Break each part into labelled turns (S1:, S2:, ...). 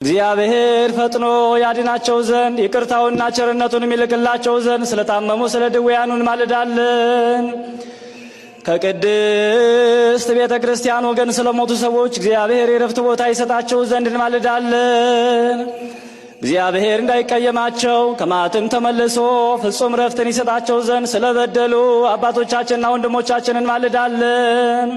S1: እግዚአብሔር ፈጥኖ ያድናቸው ዘንድ ይቅርታውና ቸርነቱን የሚልክላቸው ዘንድ ስለታመሙ ስለ ድውያኑ እንማልዳለን። ከቅድስት ቤተ ክርስቲያን ወገን ስለሞቱ ሰዎች እግዚአብሔር የረፍት ቦታ ይሰጣቸው ዘንድ እንማልዳለን። እግዚአብሔር እንዳይቀየማቸው ከመዓትም ተመልሶ ፍጹም ረፍትን ይሰጣቸው ዘንድ ስለበደሉ አባቶቻችንና ወንድሞቻችን እንማልዳለን።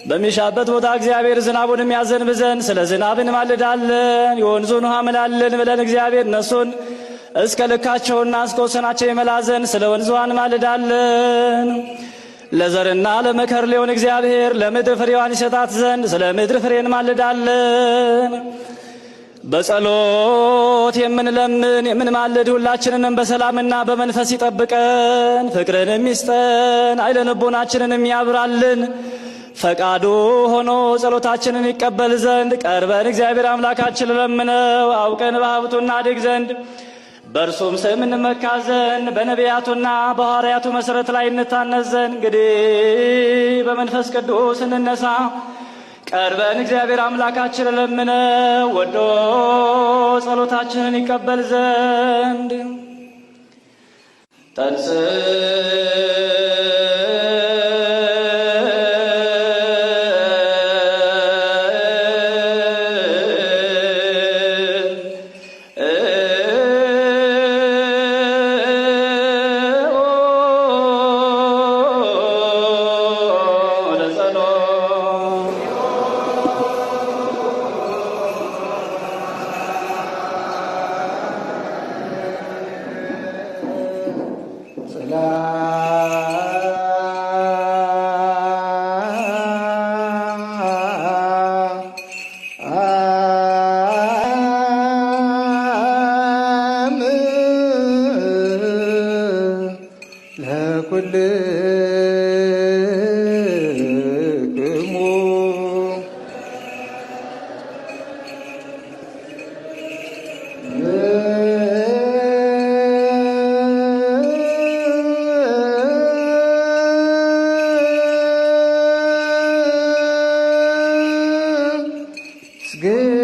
S1: በሚሻበት ቦታ እግዚአብሔር ዝናቡን የሚያዘንብ ዘንድ ስለ ዝናብ እንማልዳለን። የወንዙን ውሃ ምላልን ብለን እግዚአብሔር እነሱን እስከ ልካቸውና እስከ ወሰናቸው ይመላ ዘንድ ስለ ወንዝ ውሃ እንማልዳለን። ለዘርና ለመከር ሊሆን እግዚአብሔር ለምድር ፍሬዋን ይሰጣት ዘንድ ስለ ምድር ፍሬ እንማልዳለን። በጸሎት የምንለምን የምንማልድ ሁላችንንም በሰላምና በመንፈስ ይጠብቀን፣ ፍቅርንም ይስጠን፣ ኃይለ ልቦናችንንም ያብራልን። ፈቃዱ ሆኖ ጸሎታችንን ይቀበል ዘንድ ቀርበን እግዚአብሔር አምላካችን ለምነው አውቀን በሀብቱ እናድግ ዘንድ በእርሱም ስም እንመካ ዘንድ በነቢያቱና በሐዋርያቱ መሠረት ላይ እንታነጽ ዘንድ እንግዲህ በመንፈስ ቅዱስ እንነሳ። ቀርበን እግዚአብሔር አምላካችን ለምነው ወዶ ጸሎታችንን ይቀበል ዘንድ
S2: Good.